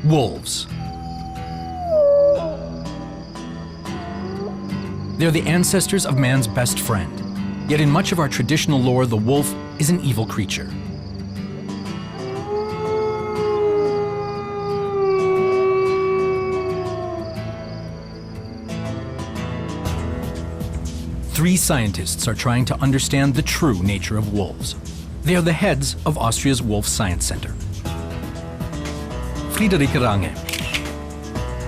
Wolves. They're the ancestors of man's best friend. Yet in much of our traditional lore, the wolf is an evil creature. Three scientists are trying to understand the true nature of wolves. They are the heads of Austria's Wolf Science Center. Friederike Range,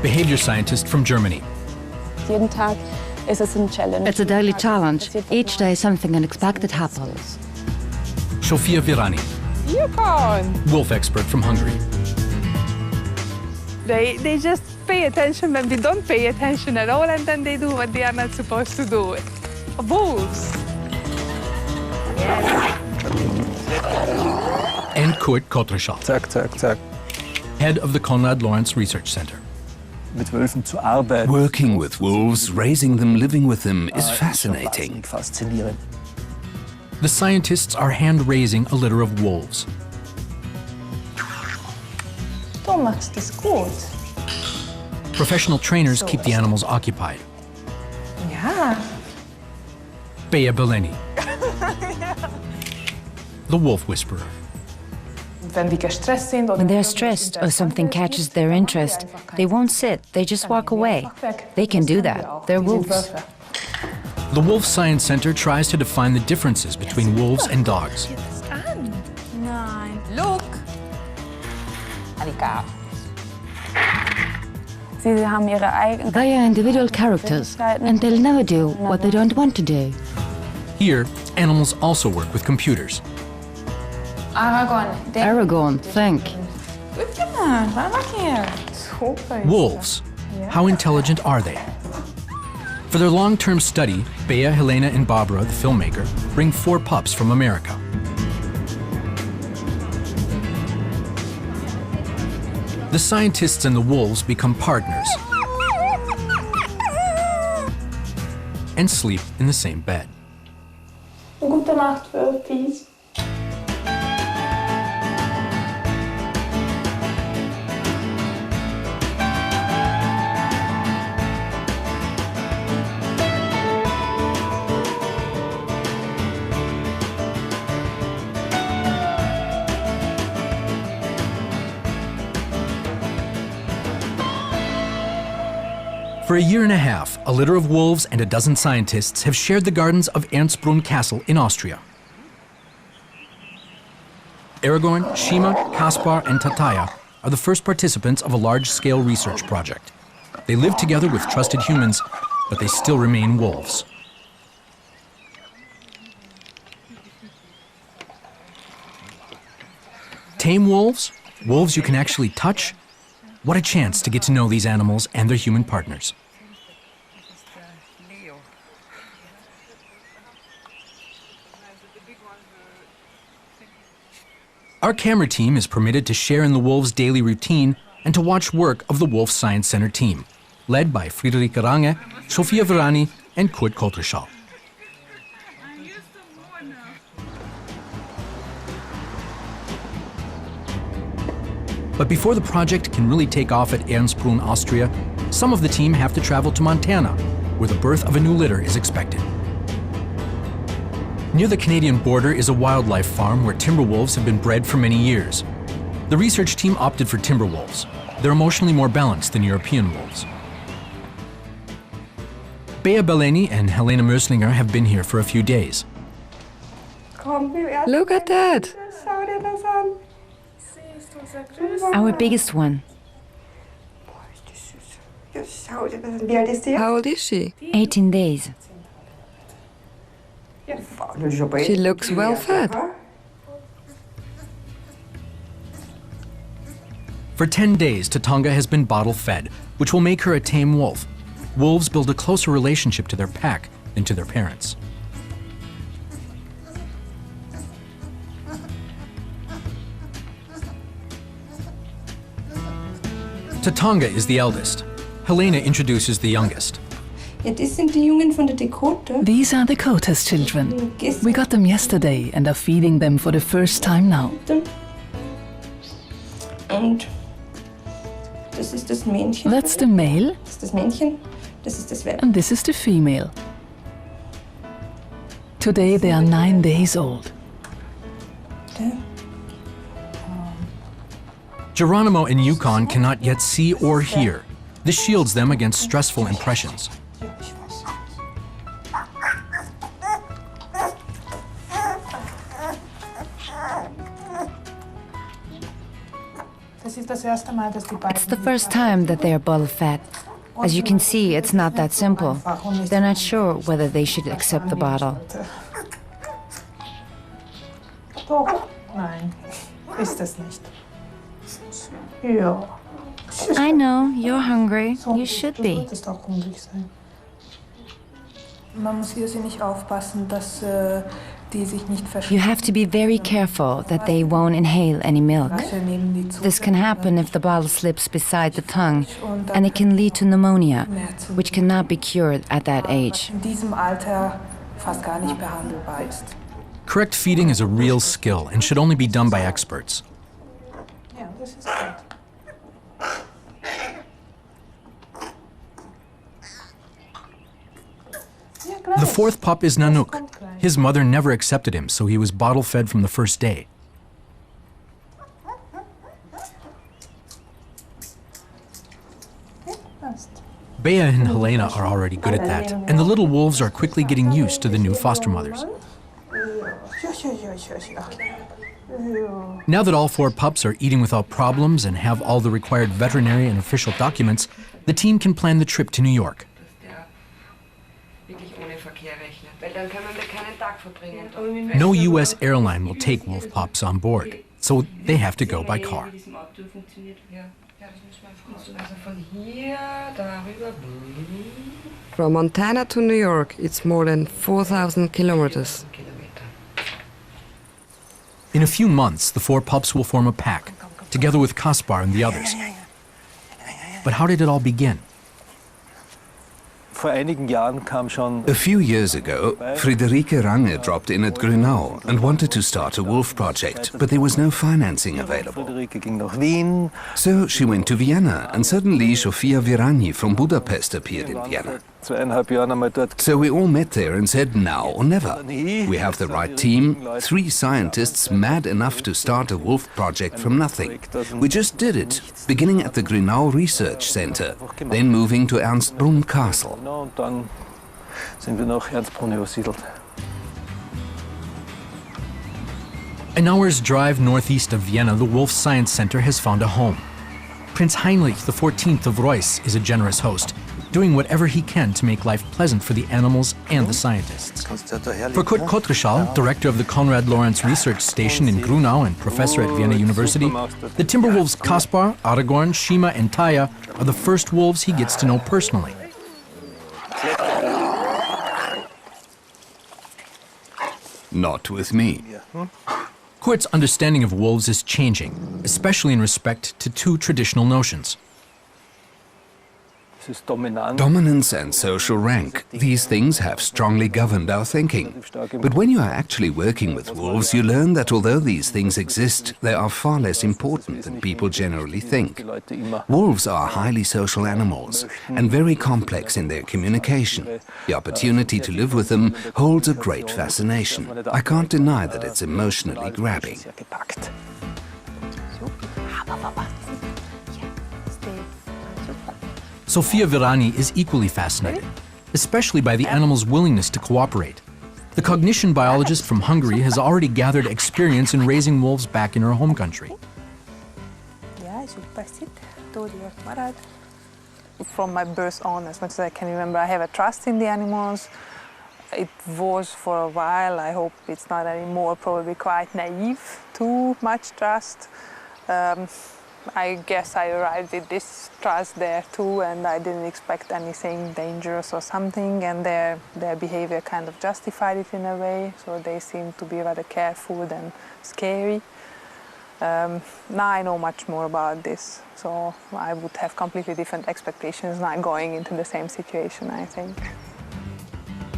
behavior scientist from Germany. It's a daily challenge. Each day something unexpected happens. Sofia Virani, wolf expert from Hungary. They just pay attention when we don't pay attention at all, and then they do what they are not supposed to do. Wolves. And Kurt Kottreschall, head of the Konrad Lorenz Research Center. Working with wolves, raising them, living with them is fascinating. The scientists are hand-raising a litter of wolves. Professional trainers keep the animals occupied. Bea Beleni, the wolf whisperer. When they're stressed or something catches their interest, they won't sit, they just walk away. They can do that. They're wolves. The Wolf Science Center tries to define the differences between wolves and dogs. Look. They are individual characters, and they'll never do what they don't want to do. Here, animals also work with computers. Aragon, think. Wolves. How intelligent are they? For their long-term study, Bea, Helena, and Barbara, the filmmaker, bring 4 pups from America. The scientists and the wolves become partners and sleep in the same bed. Gute Nacht, Wölfies. For a year and a half, a litter of wolves and a dozen scientists have shared the gardens of Ernstbrunn Castle in Austria. Aragorn, Shima, Kaspar, and Tataya are the first participants of a large-scale research project. They live together with trusted humans, but they still remain wolves. Tame wolves? Wolves you can actually touch? What a chance to get to know these animals and their human partners. Our camera team is permitted to share in the wolves' daily routine and to watch work of the Wolf Science Center team, led by Friederike Range, Sofia Virani, and Kurt Kottreschall. But before the project can really take off at Ernstbrunn, Austria, some of the team have to travel to Montana, where the birth of a new litter is expected. Near the Canadian border is a wildlife farm where timber wolves have been bred for many years. The research team opted for timber wolves. They're emotionally more balanced than European wolves. Bea Beleni and Helena Möslinger have been here for a few days. Look at that. Our biggest one. How old is she? 18 days. She looks well fed. For 10 days, Tatanga has been bottle fed, which will make her a tame wolf. Wolves build a closer relationship to their pack than to their parents. Tatanga is the eldest. Helena introduces the youngest. These are the Kotas children. We got them yesterday and are feeding them for the first time now. That's the male, and this is the female. Today they are 9 days old. Geronimo and Yukon cannot yet see or hear. This shields them against stressful impressions. It's the first time that they are bottle fed. As you can see, it's not that simple. They're not sure whether they should accept the bottle. I know, you're hungry. You should be. You have to be very careful that they won't inhale any milk. This can happen if the bottle slips beside the tongue, and it can lead to pneumonia, which cannot be cured at that age. Correct feeding is a real skill and should only be done by experts. The fourth pup is Nanook. His mother never accepted him, so he was bottle fed from the first day. Bea and Helena are already good at that, and the little wolves are quickly getting used to the new foster mothers. Now that all four pups are eating without problems and have all the required veterinary and official documents, the team can plan the trip to New York. No U.S. airline will take wolf pups on board, so they have to go by car. From Montana to New York, it's more than 4,000 kilometers. In a few months, the four pups will form a pack, together with Kaspar and the others. But how did it all begin? A few years ago, Friederike Range dropped in at Grünau and wanted to start a wolf project, but there was no financing available. So she went to Vienna, and suddenly Sofia Virani from Budapest appeared in Vienna. So we all met there and said, now or never. We have the right team, 3 scientists mad enough to start a wolf project from nothing. We just did it, beginning at the Grünau Research Center, then moving to Ernstbrunn Castle. An hour's drive northeast of Vienna, the Wolf Science Center has found a home. Prince Heinrich XIV of Reuss is a generous host, doing whatever he can to make life pleasant for the animals and the scientists. For Kurt Kotrischall, director of the Konrad Lorenz Research Station in Grünau and professor at Vienna University, the timber wolves Kaspar, Aragorn, Shima, and Taya are the first wolves he gets to know personally. Not with me. Kurt's understanding of wolves is changing, especially in respect to 2 traditional notions. Dominance and social rank, these things have strongly governed our thinking. But when you are actually working with wolves, you learn that although these things exist, they are far less important than people generally think. Wolves are highly social animals and very complex in their communication. The opportunity to live with them holds a great fascination. I can't deny that it's emotionally grabbing. Sofia Virani is equally fascinated, especially by the animal's willingness to cooperate. The cognition biologist from Hungary has already gathered experience in raising wolves back in her home country. From my birth on, as much as I can remember, I have a trust in the animals. It was for a while. I hope it's not anymore. Probably quite naive, too much trust. I guess I arrived with this trust there too, and I didn't expect anything dangerous or something, and their behavior kind of justified it in a way, so they seemed to be rather careful than scary. Now I know much more about this, so I would have completely different expectations not going into the same situation, I think.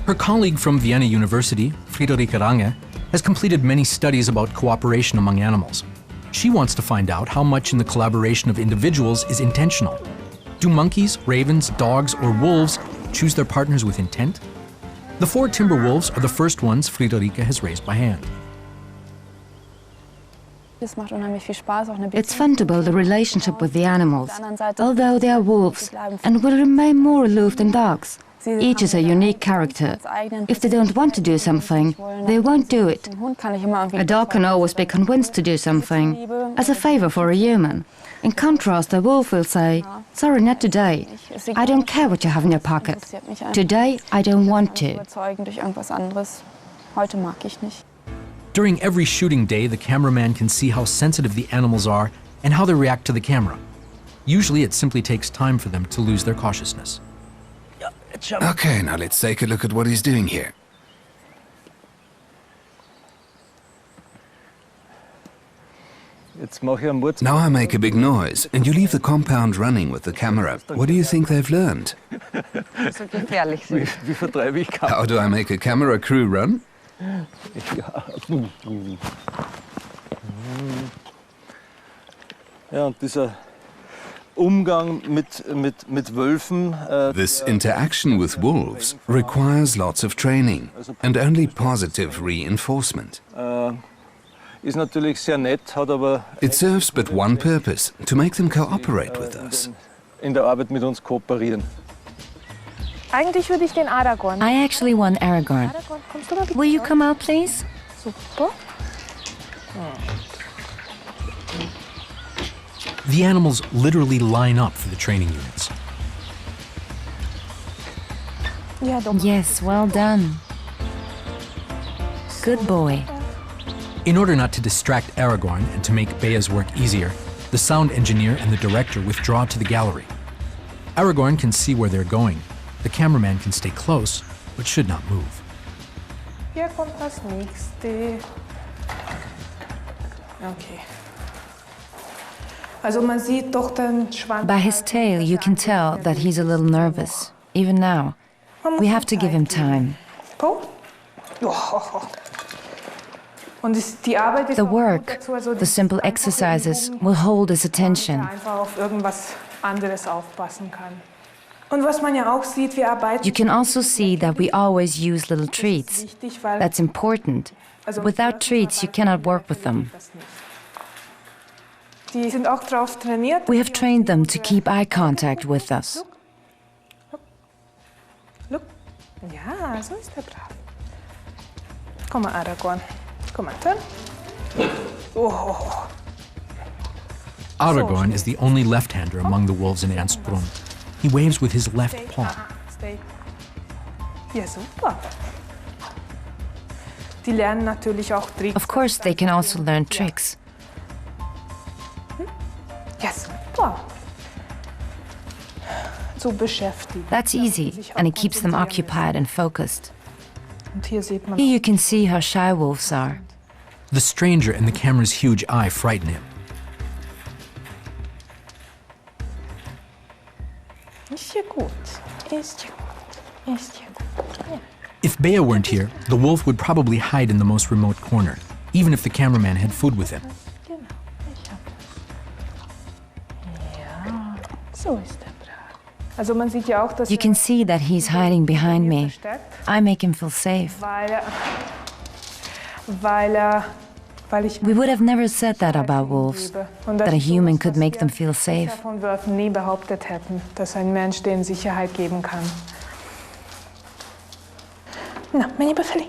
Her colleague from Vienna University, Friederike Range, has completed many studies about cooperation among animals. She wants to find out how much in the collaboration of individuals is intentional. Do monkeys, ravens, dogs, or wolves choose their partners with intent? The 4 timber wolves are the first ones Friederike has raised by hand. It's fun to build a relationship with the animals, although they are wolves and will remain more aloof than dogs. Each is a unique character. If they don't want to do something, they won't do it. A dog can always be convinced to do something, as a favor for a human. In contrast, a wolf will say, "Sorry, not today. I don't care what you have in your pocket. Today, I don't want to." During every shooting day, the cameraman can see how sensitive the animals are and how they react to the camera. Usually, it simply takes time for them to lose their cautiousness. Okay, now let's take a look at what he's doing here. Now I make a big noise, and you leave the compound running with the camera. What do you think they've learned? How do I make a camera crew run? This interaction with wolves requires lots of training and only positive reinforcement. It serves but one purpose, to make them cooperate with us. I actually want Aragorn. Will you come out, please? The animals literally line up for the training units. Yes, well done. Good boy. In order not to distract Aragorn and to make Bea's work easier, the sound engineer and the director withdraw to the gallery. Aragorn can see where they're going. The cameraman can stay close, but should not move. Hier kommt das nächste. Okay. By his tail, you can tell that he's a little nervous, even now. We have to give him time. The work, the simple exercises, will hold his attention. You can also see that we always use little treats. That's important. Without treats, you cannot work with them. We have trained them to keep eye contact with us. Look. Ja, so ist er brav. Komm mal, Aragorn. Komm mal, turn. Oh. Aragorn is the only left-hander among the wolves in Ernstbrunn. He waves with his left paw. Stay. Ja, super. Die lernen natürlich auch Tricks. Of course, they can also learn tricks. Ja, super. So beschäftigt. That's easy, and it keeps them occupied and focused. Und hier sieht man. Here you can see how shy wolves are. The stranger and the camera's huge eye frighten him. Ist ja gut. Ist ja gut. Ist ja gut. Ja. If Bea weren't here, the wolf would probably hide in the most remote corner, even if the cameraman had food with him. Genau. Ich hab das. Ja, so ist er brav. Also man sieht ja auch, dass You can see that he's hiding behind me. verstärkt, I make him feel safe. weil ich We would have never said that about wolves, Und that das a ist human sowas, could was make wir them feel safe. von Wölfen nie behauptet hätten, dass ein Mensch denen Sicherheit geben kann. Na, meine Befehle.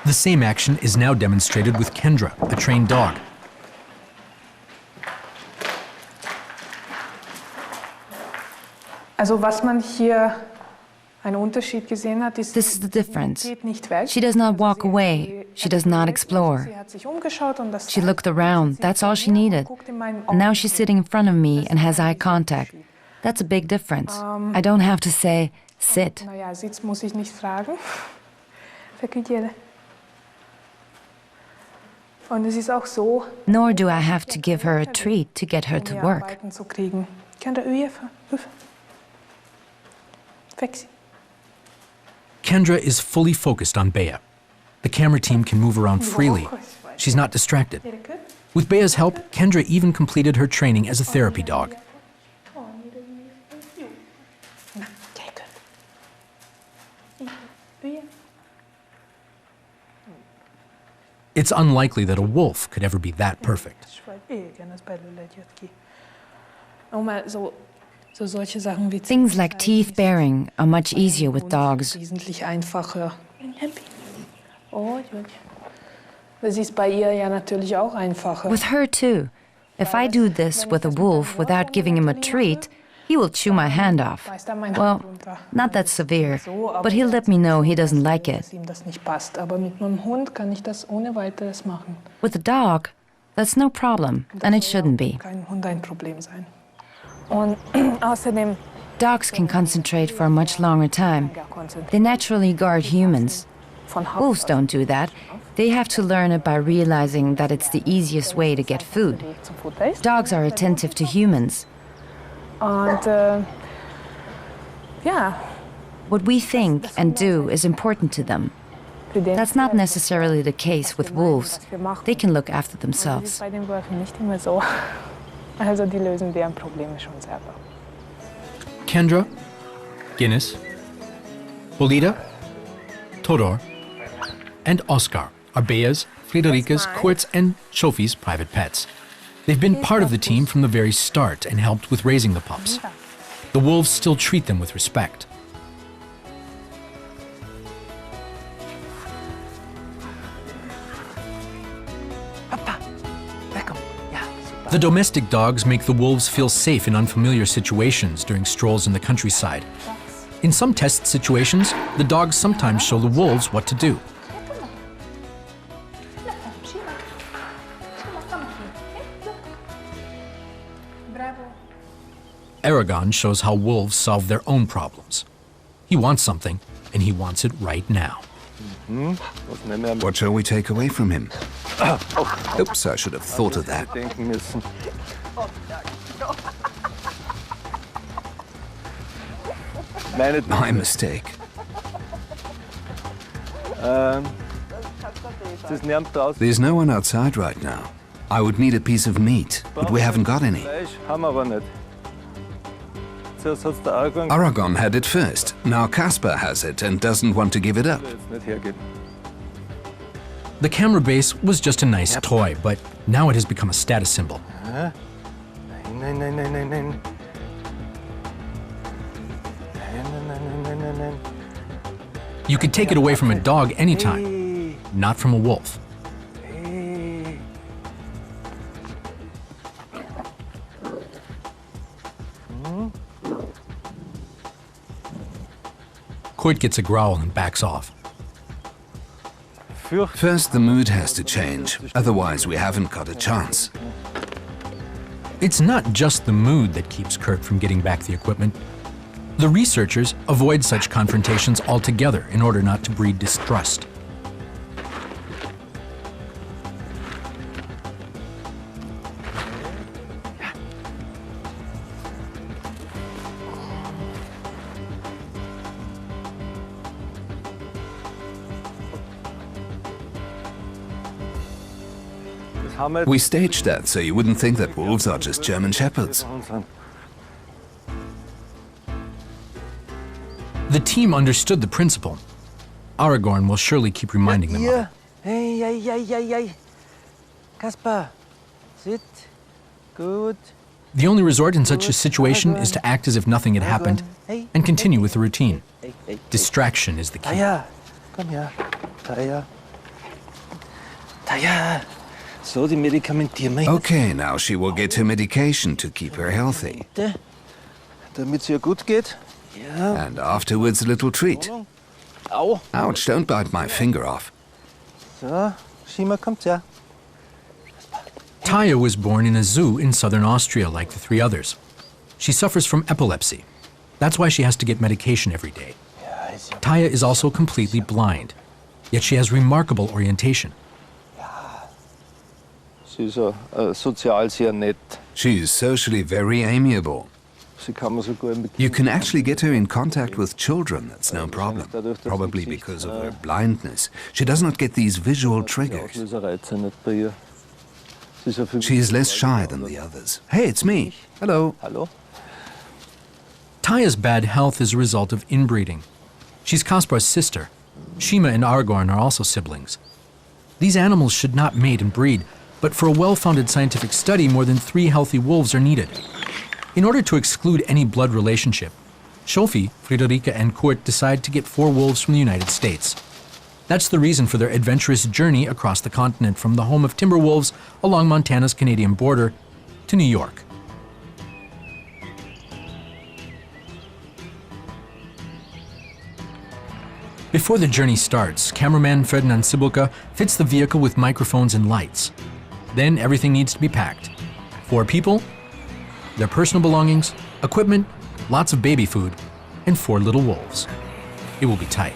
The same action is now demonstrated with Kendra, a trained dog. Also was man hier einen Unterschied gesehen hat, ist, This is the difference. sie geht nicht weg. She does not walk away. She does not explore. Sie hat sich umgeschaut und das She looked around. That's all she needed. guckt in meinen And now she's sitting in front of me and has eye contact. That's a big difference. I don't have to say, sit. Naja, Sitz muss ich nicht fragen. Verküdiere. Und es ist auch so, Nor do I have to give her a treat to get her to ihr work. Arbeiten zu kriegen. Kan du even? Fix. Kendra is fully focused on Bea. The camera team can move around freely. She's not distracted. With Bea's help, Kendra even completed her training as a therapy dog. It's unlikely that a wolf could ever be that perfect. Things like teeth baring are much easier with dogs. With her too. If I do this with a wolf without giving him a treat, he will chew my hand off. Well, not that severe, but he'll let me know he doesn't like it. With a dog, that's no problem, and it shouldn't be. Dogs can concentrate for a much longer time. They naturally guard humans. Wolves don't do that. They have to learn it by realizing that it's the easiest way to get food. Dogs are attentive to humans. What we think and do is important to them. That's not necessarily the case with wolves. They can look after themselves. Kendra, Guinness, Bolida, Todor, and Oscar are Bea's, Friederike's, Kurt's, and Sophie's private pets. They've been part of the team from the very start and helped with raising the pups. The wolves still treat them with respect. The domestic dogs make the wolves feel safe in unfamiliar situations during strolls in the countryside. In some test situations, the dogs sometimes show the wolves what to do. Aragon shows how wolves solve their own problems. He wants something, and he wants it right now. What shall we take away from him? Oops, I should have thought of that. My mistake. There's no one outside right now. I would need a piece of meat, but we haven't got any. Aragon had it first. Now Caspar has it and doesn't want to give it up. The camera base was just a nice toy, but now it has become a status symbol. You could take it away from a dog anytime, not from a wolf. Kurt gets a growl and backs off. First, the mood has to change, otherwise we haven't got a chance. It's not just the mood that keeps Kurt from getting back the equipment. The researchers avoid such confrontations altogether in order not to breed distrust. We staged that so you wouldn't think that wolves are just German shepherds. The team understood the principle. Aragorn will surely keep reminding them of it. Hey. Caspar, sit. Good. The only resort in such a situation is to act as if nothing had happened and continue with the routine. Distraction is the key. Taya, komm her. Taya. Taya. So, die Medikamentieren. Okay, now she will get her medication to keep her healthy. Damit es ihr gut geht. Ja. And afterwards a little treat. Au. Ouch, don't bite my finger off. So, Shima kommt ja. Taya was born in a zoo in southern Austria like the three others. She suffers from epilepsy. That's why she has to get medication every day. Taya is also completely blind, yet she has remarkable orientation. Sie ist sozial sehr nett. She is socially very amiable. You can actually get her in contact with children, that's no problem. Probably because of her blindness. She does not get these visual triggers. She is less shy than the others. Hey, it's me. Hello. Taya's bad health is a result of inbreeding. She's Kaspar's sister. Shima and Argorn are also siblings. These animals should not mate and breed, but for a well-founded scientific study, more than 3 healthy wolves are needed. In order to exclude any blood relationship, Sophie, Friederike, and Kurt decide to get 4 wolves from the United States. That's the reason for their adventurous journey across the continent from the home of timber wolves along Montana's Canadian border to New York. Before the journey starts, cameraman Ferdinand Sibulka fits the vehicle with microphones and lights. Then everything needs to be packed. 4 people, their personal belongings, equipment, lots of baby food, and 4 little wolves. It will be tight.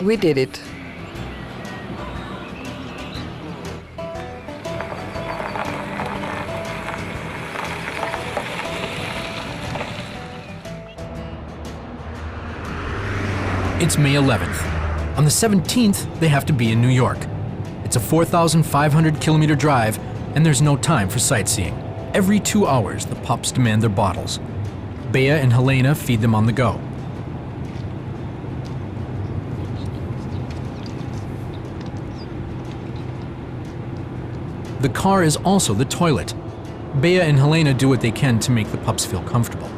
We did it. It's May 11th. On the 17th, they have to be in New York. It's a 4,500-kilometer drive, and there's no time for sightseeing. Every 2 hours, the pups demand their bottles. Bea and Helena feed them on the go. The car is also the toilet. Bea and Helena do what they can to make the pups feel comfortable.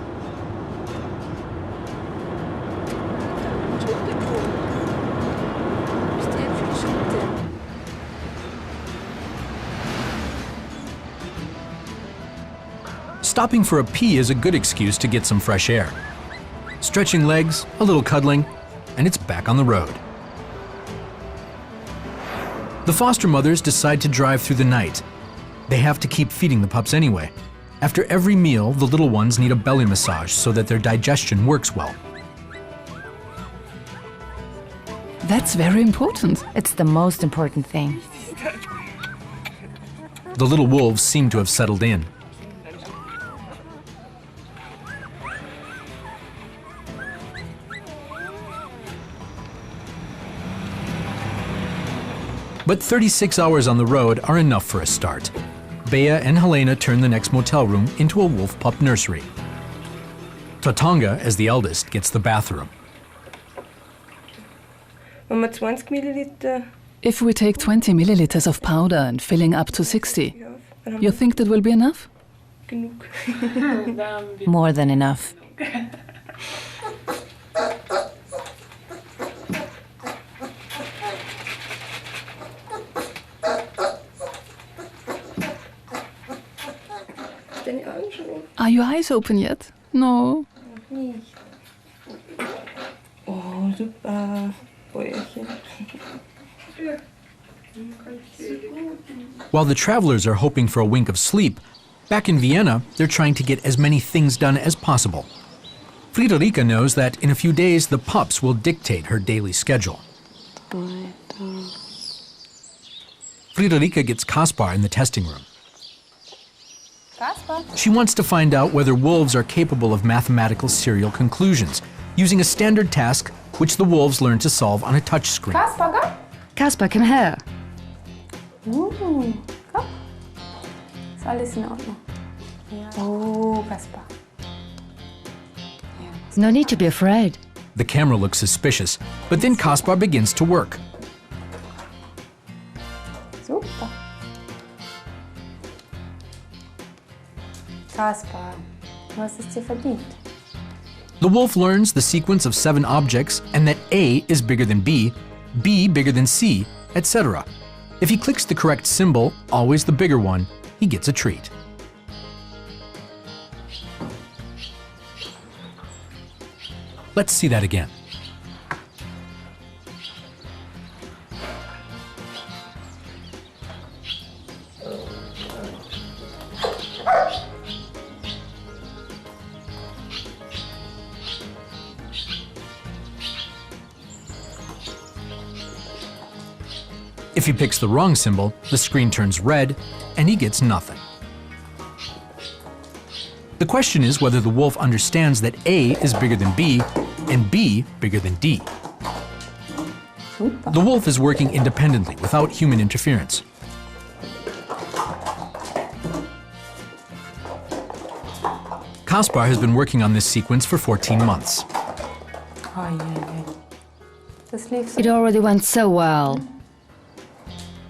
Stopping for a pee is a good excuse to get some fresh air. Stretching legs, a little cuddling, and it's back on the road. The foster mothers decide to drive through the night. They have to keep feeding the pups anyway. After every meal, the little ones need a belly massage so that their digestion works well. That's very important. It's the most important thing. The little wolves seem to have settled in. But 36 hours on the road are enough for a start. Bea and Helena turn the next motel room into a wolf pup nursery. Tatonga, as the eldest, gets the bathroom. If we take 20 milliliters of powder and filling up to 60, you think that will be enough? More than enough. Are your eyes open yet? No. While the travelers are hoping for a wink of sleep, back in Vienna, they're trying to get as many things done as possible. Friederike knows that in a few days, the pups will dictate her daily schedule. Friederike gets Kaspar in the testing room. She wants to find out whether wolves are capable of mathematical serial conclusions, using a standard task which the wolves learn to solve on a touch screen. Kaspar, come here. Komm. Ist alles in Ordnung. Oh, Kaspar. No need to be afraid. The camera looks suspicious, but then Kaspar begins to work. Super. Kaspar, du hast es dir verdient. The wolf learns the sequence of 7 objects and that A is bigger than B, B bigger than C, etc. If he clicks the correct symbol, always the bigger one, he gets a treat. Let's see that again. If he picks the wrong symbol, the screen turns red and he gets nothing. The question is whether the wolf understands that A is bigger than B and B bigger than D. The wolf is working independently without human interference. Kaspar has been working on this sequence for 14 months. It already went so well.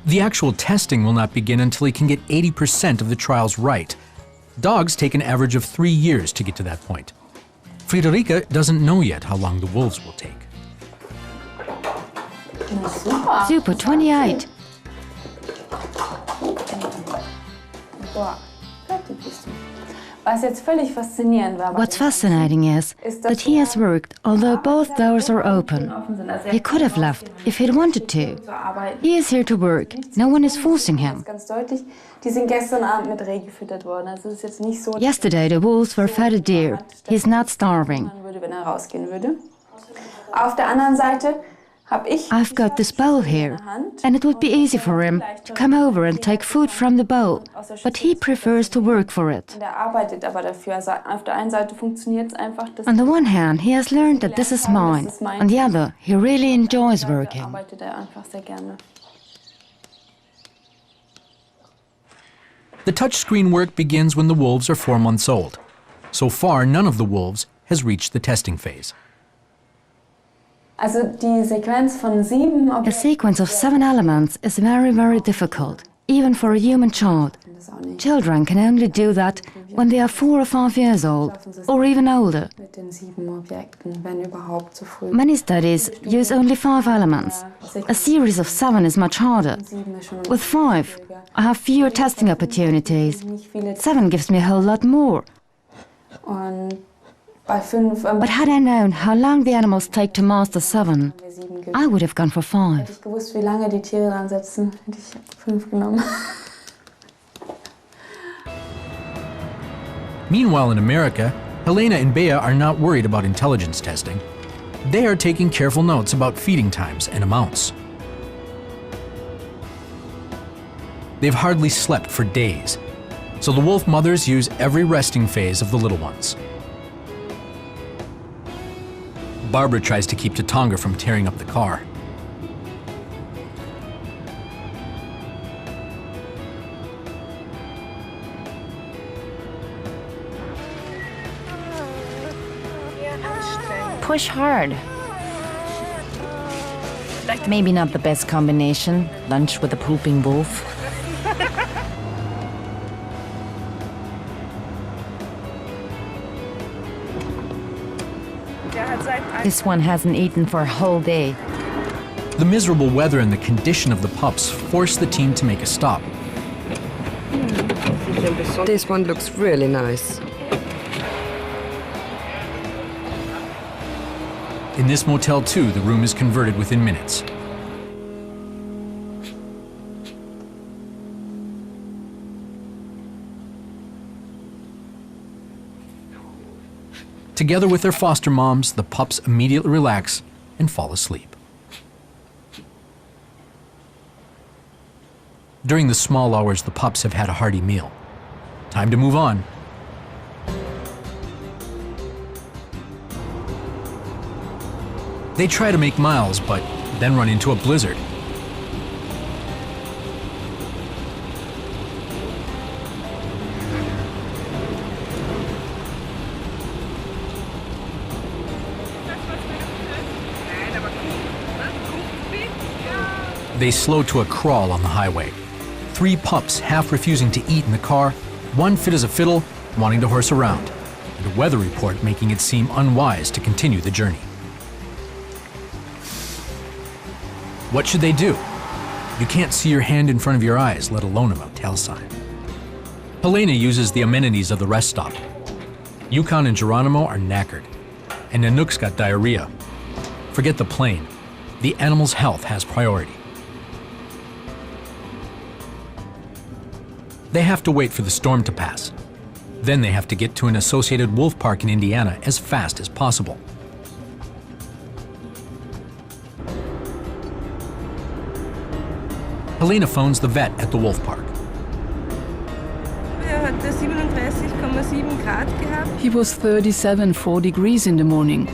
The actual testing will not begin until he can get 80% of the trials right. Dogs take an average of 3 years to get to that point. Friederike doesn't know yet how long the wolves will take. Super, 28. What's fascinating is that he has worked although both doors are open. He could have left if he'd wanted to. He is here to work. No one is forcing him. Yesterday the wolves were fed a deer. He's not starving. I've got this bowl here, and it would be easy for him to come over and take food from the bowl, but he prefers to work for it. On the one hand, he has learned that this is mine. On the other, he really enjoys working. The touchscreen work begins when the wolves are 4 months old. So far, none of the wolves has reached the testing phase. A sequence of 7 elements is very, very difficult, even for a human child. Children can only do that when they are 4 or 5 years old, or even older. Many studies use only 5 elements. A series of 7 is much harder. With 5, I have fewer testing opportunities. 7 gives me a whole lot more. But had I known how long the animals take to master 7, I would have gone for 5. Meanwhile in America, Helena and Bea are not worried about intelligence testing. They are taking careful notes about feeding times and amounts. They've hardly slept for days, so the wolf mothers use every resting phase of the little ones. Barbara tries to keep Tatonga from tearing up the car. Push hard. Maybe not the best combination, lunch with a pooping wolf. This one hasn't eaten for a whole day. The miserable weather and the condition of the pups force the team to make a stop. This one looks really nice. In this motel too, the room is converted within minutes. Together with their foster moms, the pups immediately relax and fall asleep. During the small hours, the pups have had a hearty meal. Time to move on. They try to make miles, but then run into a blizzard. They slow to a crawl on the highway. 3 pups half refusing to eat in the car, 1 fit as a fiddle, wanting to horse around, and a weather report making it seem unwise to continue the journey. What should they do? You can't see your hand in front of your eyes, let alone a motel sign. Helena uses the amenities of the rest stop. Yukon and Geronimo are knackered, and Nanook's got diarrhea. Forget the plane. The animal's health has priority. They have to wait for the storm to pass. Then they have to get to an associated wolf park in Indiana as fast as possible. Helena phones the vet at the wolf park. He was 37.4 degrees in the morning.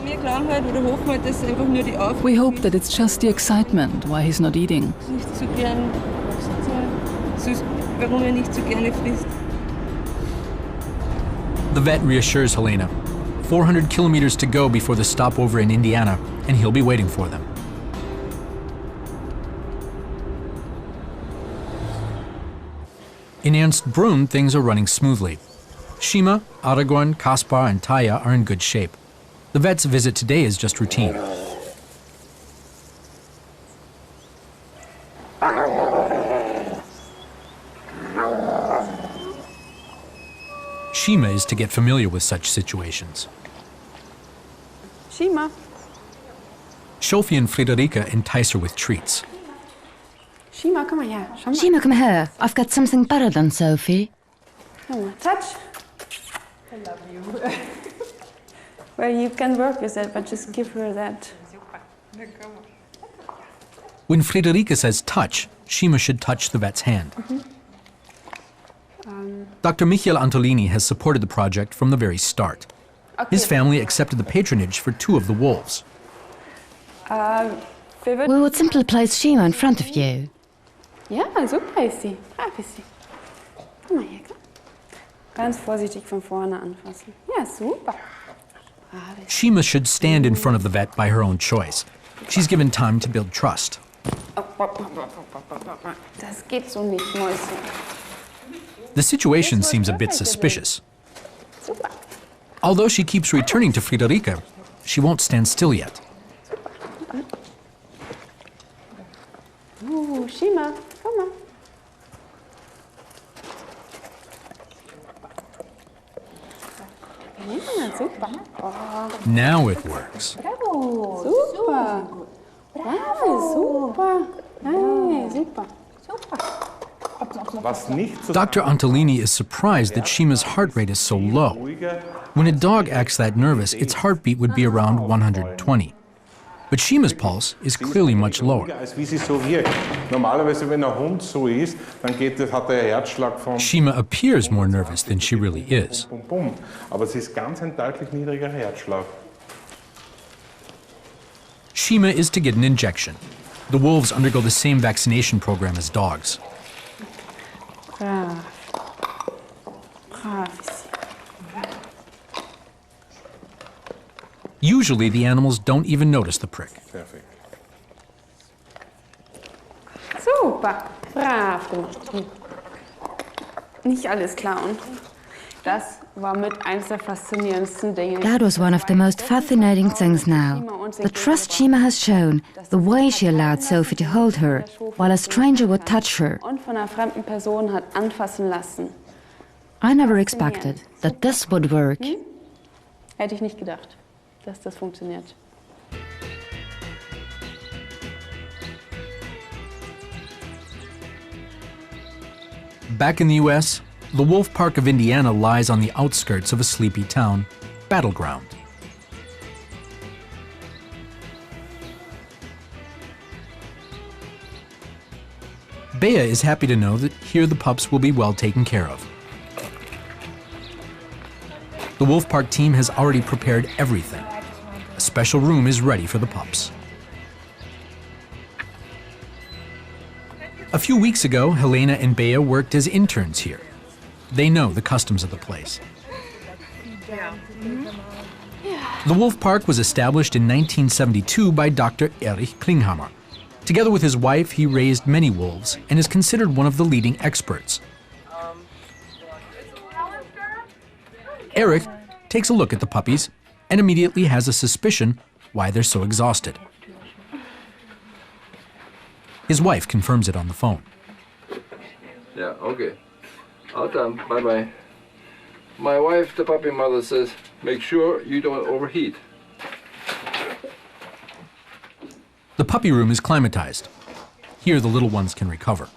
We hope that it's just the excitement why he's not eating. The vet reassures Helena. 400 kilometers to go before the stopover in Indiana, and he'll be waiting for them. In Ernstbrunn, things are running smoothly. Shima, Aragorn, Kaspar, and Taya are in good shape. The vet's visit today is just routine. Shima is to get familiar with such situations. Shima. Sophie and Friederike entice her with treats. Shima, komm mal her. Schau mal. Shima, come here. I've got something better than Sophie. Come on, touch. I love you. Well, you can work with that, but just give her that. When Friederike says touch, Shima should touch the vet's hand. Dr. Michael Antolini has supported the project from the very start. His family accepted the patronage for 2 of the wolves. We would simply place Shima in front of you. Ja, super ist sie. Brav ist sie. Komm mal her, komm. Ganz vorsichtig von vorne anfassen. Ja, super. Shima should stand in front of the vet by her own choice. She's given time to build trust. Das geht so nicht, Mäuschen. The situation seems a bit suspicious. Although she keeps returning to Friederike, she won't stand still yet. Shima, komm mal. Ja, super. Now it works. Bravo. Super. Bravo, super. Hey, super. Dr. Antolini is surprised that Shima's heart rate is so low. When a dog acts that nervous, its heartbeat would be around 120. But Shima's pulse is clearly much lower. Shima appears more nervous than she really is. Shima is to get an injection. The wolves undergo the same vaccination program as dogs. Brav. Brav ist sie. Usually, the animals don't even notice the prick. Super. Brav gemacht. Nicht alles klauen. Das war mit eins der faszinierendsten Dinge. That was one of the most fascinating things now. The trust Shima has shown, the way she allowed Sophie to hold her, while a stranger would touch her. Und von einer fremden Person hat anfassen lassen. I never expected that this would work. Hätte ich nicht gedacht, dass das funktioniert. Back in the US, the Wolf Park of Indiana lies on the outskirts of a sleepy town, Battleground. Bea is happy to know that here the pups will be well taken care of. The Wolf Park team has already prepared everything. A special room is ready for the pups. A few weeks ago, Helena and Bea worked as interns here. They know the customs of the place. The Wolf Park was established in 1972 by Dr. Erich Klinghammer. Together with his wife, he raised many wolves and is considered one of the leading experts. Erich takes a look at the puppies and immediately has a suspicion why they're so exhausted. His wife confirms it on the phone. Yeah, okay. All done. Bye-bye. My wife, the puppy mother, says, make sure you don't overheat. The puppy room is climatized. Here the little ones can recover.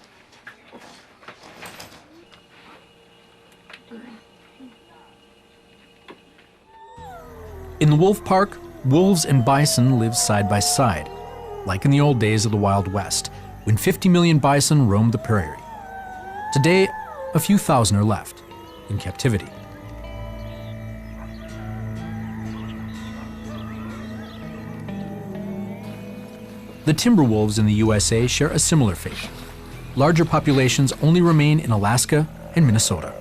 In the Wolf Park, wolves and bison live side by side, like in the old days of the Wild West, when 50 million bison roamed the prairie. Today, a few thousand are left, in captivity. The timber wolves in the USA share a similar fate. Larger populations only remain in Alaska and Minnesota.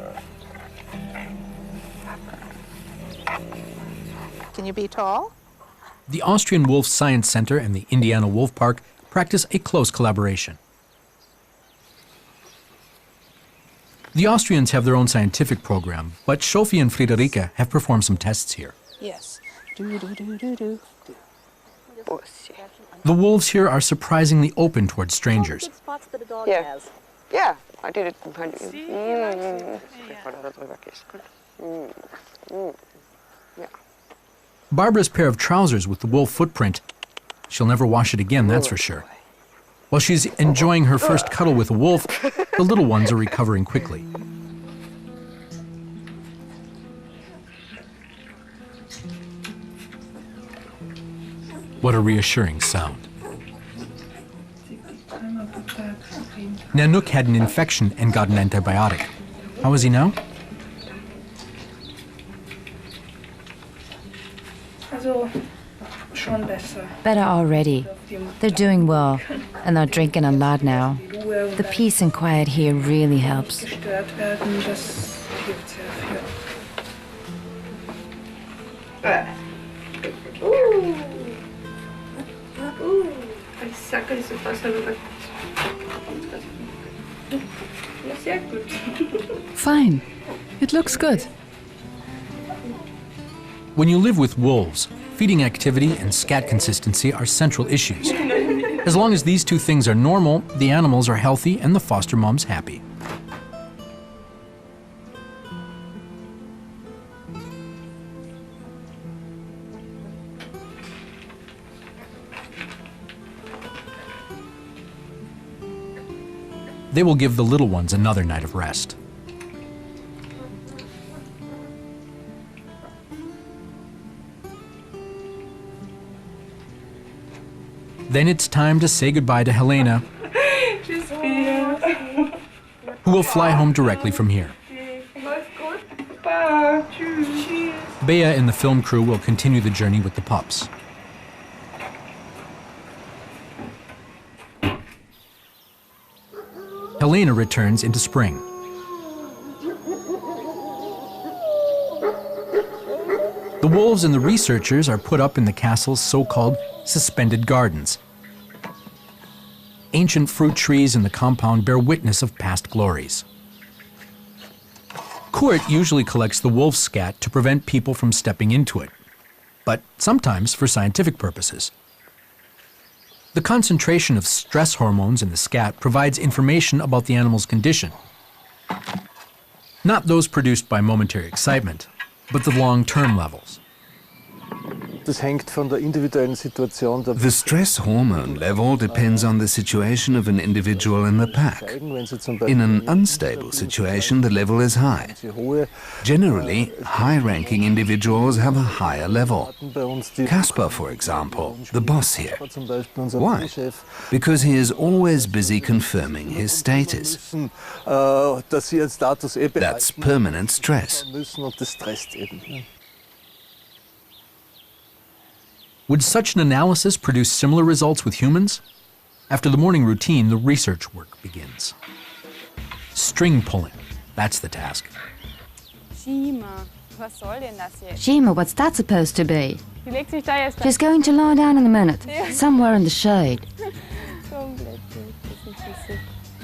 Can you be tall? The Austrian Wolf Science Center and the Indiana Wolf Park practice a close collaboration. The Austrians have their own scientific program, but Sophie and Friederike have performed some tests here. Yes. Do, do, do, do, do. The wolves here are surprisingly open towards strangers. Yeah. Yeah, I did it. Barbara's pair of trousers with the wolf footprint, she'll never wash it again, that's for sure. While she's enjoying her first cuddle with a wolf, the little ones are recovering quickly. What a reassuring sound. Nanook had an infection and got an antibiotic. How is he now? Better already. They're doing well, and are drinking a lot now. The peace and quiet here really helps. Fine. It looks good. When you live with wolves, feeding activity and scat consistency are central issues. As long as these two things are normal, the animals are healthy and the foster moms happy. They will give the little ones another night of rest. Then it's time to say goodbye to Helena, who will fly home directly from here. Bea and the film crew will continue the journey with the pups. Helena returns into spring. The wolves and the researchers are put up in the castle's so-called suspended gardens. Ancient fruit trees in the compound bear witness of past glories. Kurt usually collects the wolf scat to prevent people from stepping into it, but sometimes for scientific purposes. The concentration of stress hormones in the scat provides information about the animal's condition. Not those produced by momentary excitement, but the long-term levels. The stress hormone level depends on the situation of an individual in the pack. In an unstable situation, the level is high. Generally, high-ranking individuals have a higher level. Caspar, for example, the boss here. Why? Because he is always busy confirming his status. That's permanent stress. Would such an analysis produce similar results with humans? After the morning routine, the research work begins. String pulling, that's the task. Shima, was soll denn das jetzt? Shima, what's that supposed to be? Die legt sich da jetzt She's going to lie down in a minute, somewhere in the shade.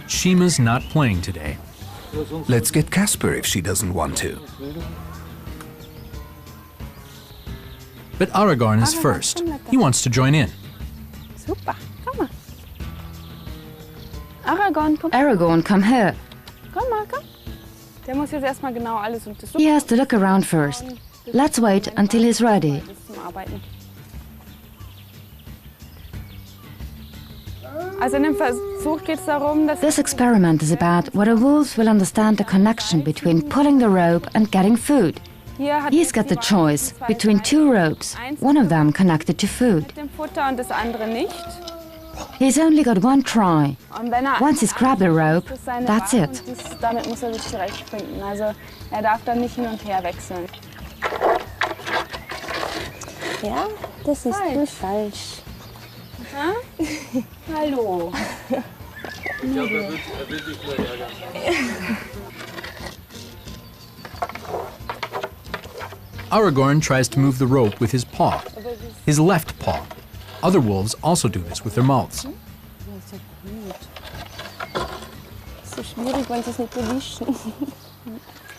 Shima's not playing today. Let's get Caspar if she doesn't want to. But Aragorn is first. He wants to join in. Super, komm mal. Aragorn, komm. Aragorn, come here. Komm mal, komm. Der muss jetzt erstmal genau alles untersuchen. He has to look around first. Let's wait until he's ready. Zum Arbeiten. Also in dem Versuch geht es darum, dass This experiment is about whether wolves will understand the connection between pulling the rope and getting food. He's got the choice between two ropes, one of them connected to food. mit dem Futter und das andere nicht. He's only got one try. Once he's grabbed the rope, that's it. Damit muss sich zurechtfinden. Also darf dann nicht hin und her wechseln. Ja, das ist falsch. Hallo. Ich glaube, er will dich nur ärgern. Aragorn tries to move the rope with his paw, his left paw. Other wolves also do this with their mouths. So schwierig, wenn sie es nicht erwischen.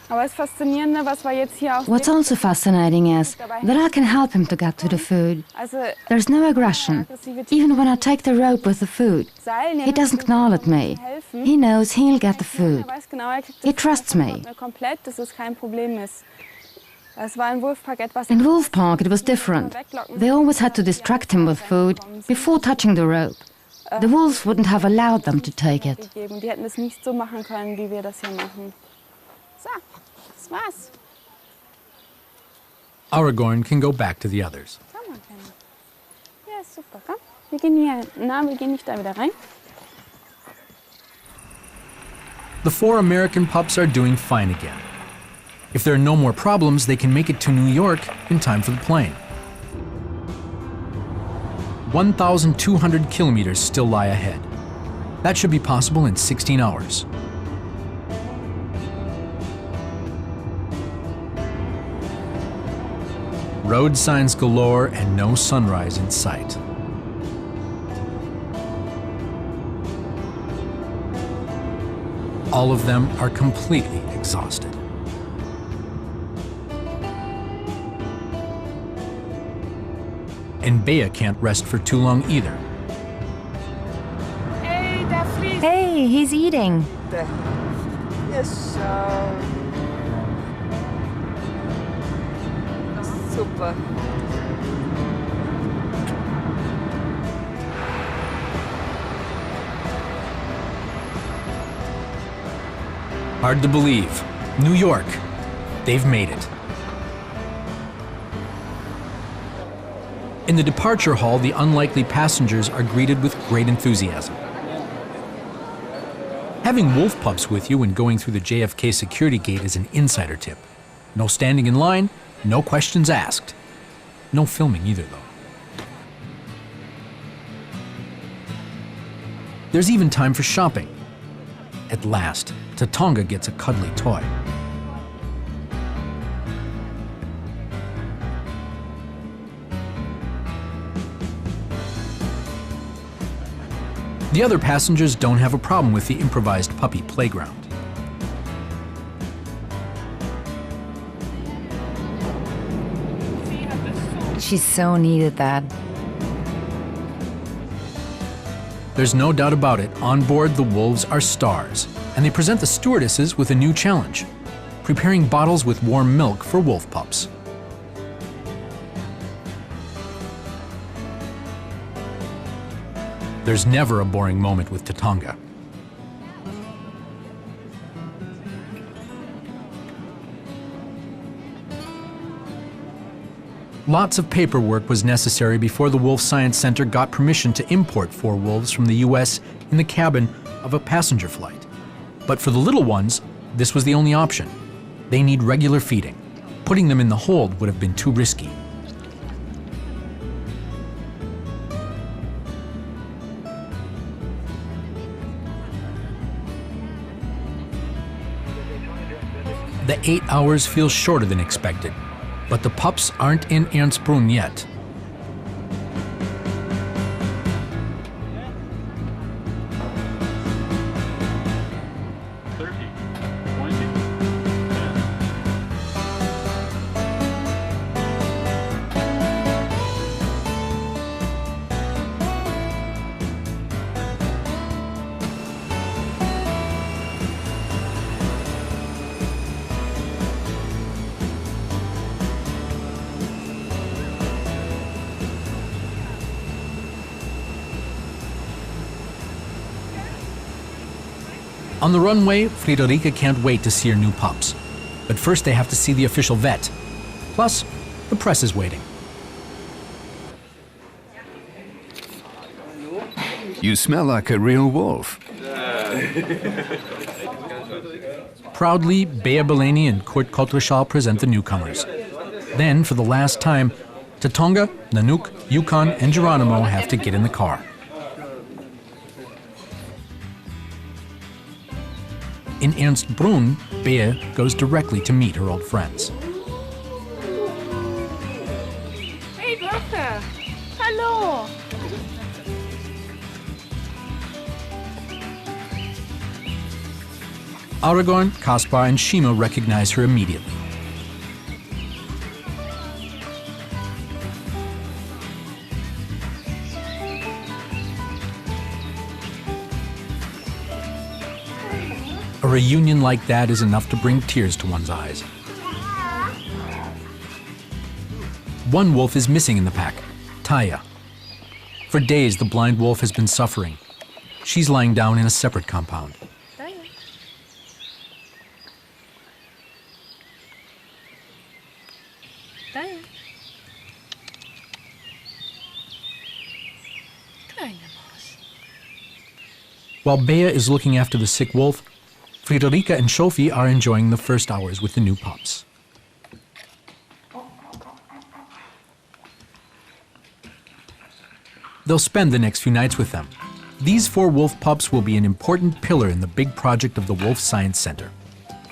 Aber das Faszinierende, was wir jetzt hier auch What's also fascinating is that I can help him to get to the food. There's no aggression. Even when I take the rope with the food, he doesn't gnaw at me. He knows he'll get the food. He trusts me. komplett, dass es kein Problem ist. Es war in Wolfpark etwas. In Wolfpark it was different. They always had to distract him with food before touching the rope. The wolves wouldn't have allowed them to take it. Die hätten es nicht so machen können, wie wir das hier machen. So, das war's. Aragorn can go back to the others. Komm mal, Kleiner. Ja, super, komm. Wir gehen wir gehen nicht da wieder rein. The 4 American pups are doing fine again. If there are no more problems, they can make it to New York in time for the plane. 1,200 kilometers still lie ahead. That should be possible in 16 hours. Road signs galore and no sunrise in sight. All of them are completely exhausted. And Bea can't rest for too long either. Hey, he's eating. Yes, super. Hard to believe. New York. They've made it. In the departure hall, the unlikely passengers are greeted with great enthusiasm. Having wolf pups with you when going through the JFK security gate is an insider tip. No standing in line, no questions asked. No filming either, though. There's even time for shopping. At last, Tatonga gets a cuddly toy. The other passengers don't have a problem with the improvised puppy playground. She so needed that. There's no doubt about it, on board the wolves are stars, and they present the stewardesses with a new challenge, preparing bottles with warm milk for wolf pups. There's never a boring moment with Tatonga. Lots of paperwork was necessary before the Wolf Science Center got permission to import 4 wolves from the US in the cabin of a passenger flight. But for the little ones, this was the only option. They need regular feeding. Putting them in the hold would have been too risky. The 8 hours feel shorter than expected, but the pups aren't in Ernstbrunn yet. On the runway, Friederike can't wait to see her new pups. But first they have to see the official vet. Plus, the press is waiting. You smell like a real wolf. Proudly, Bea Beleni and Kurt Kottreschall present the newcomers. Then, for the last time, Tatonga, Nanook, Yukon, and Geronimo have to get in the car. In Ernstbrunn, Bea goes directly to meet her old friends. Hey, Doctor! Hallo! Aragorn, Kaspar, and Shima recognize her immediately. A reunion like that is enough to bring tears to one's eyes. One wolf is missing in the pack, Taya. For days, the blind wolf has been suffering. She's lying down in a separate compound. While Bea is looking after the sick wolf, Friederike and Sophie are enjoying the first hours with the new pups. They'll spend the next few nights with them. These 4 wolf pups will be an important pillar in the big project of the Wolf Science Center.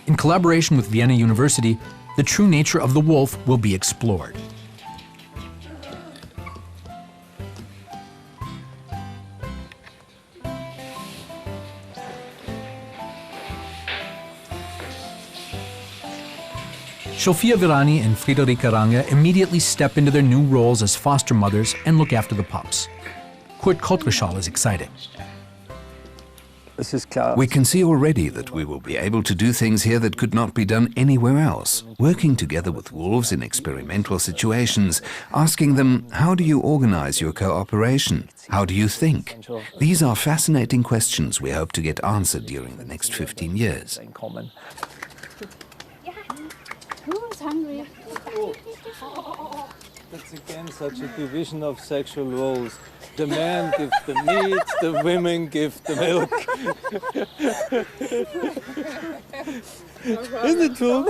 In collaboration with Vienna University, the true nature of the wolf will be explored. Sophia Virani and Friederike Range immediately step into their new roles as foster mothers and look after the pups. Kurt Kottreschall is excited. We can see already that we will be able to do things here that could not be done anywhere else. Working together with wolves in experimental situations, asking them, how do you organize your cooperation? How do you think? These are fascinating questions we hope to get answered during the next 15 years. Who's hungry? That's again such a division of sexual roles. The men give the meat, the women give the milk. Isn't it true?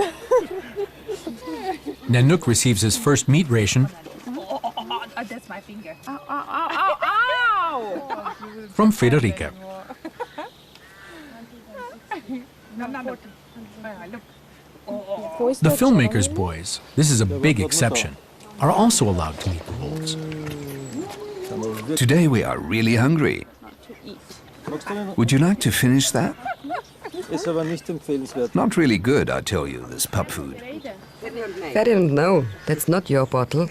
Nanook receives his first meat ration That's my finger. Ow, ow, ow, ow, ow! from Friederike. The filmmakers' boys, this is a big exception, are also allowed to meet the wolves. Today we are really hungry. Would you like to finish that? Ist aber nicht empfehlenswert. Not really good, I tell you, this pup food. Ferdinand, no, that's not your bottle.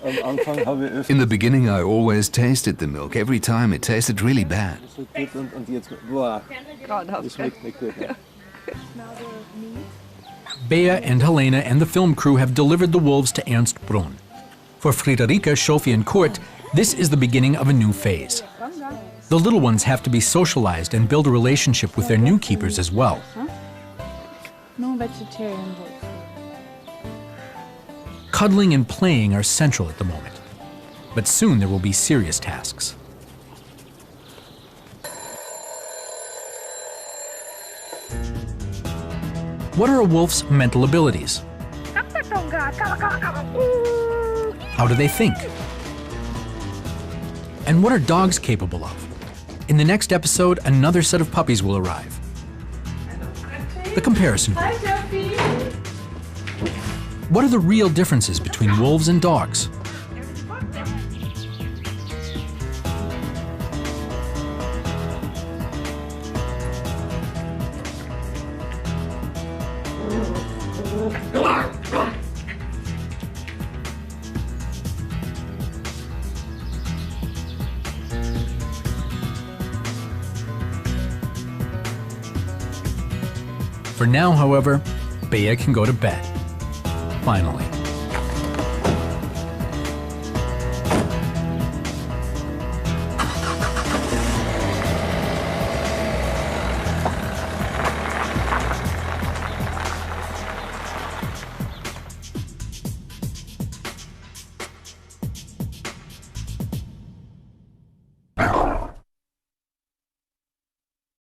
Am Anfang habe ich öfter In the beginning I always tasted the milk. Every time it tasted really bad. so gut und jetzt, boah, das schmeckt nicht gut. Ne? Bea and Helena and the film crew have delivered the wolves to Ernstbrunn. For Friederike, Sophie, and Kurt, this is the beginning of a new phase. The little ones have to be socialized and build a relationship with their new keepers as well. No vegetarian wolf. Cuddling and playing are central at the moment, but soon there will be serious tasks. What are a wolf's mental abilities? How do they think? And what are dogs capable of? In the next episode, another set of puppies will arrive. The comparison group. What are the real differences between wolves and dogs? For now, however, Bea can go to bed. Finally.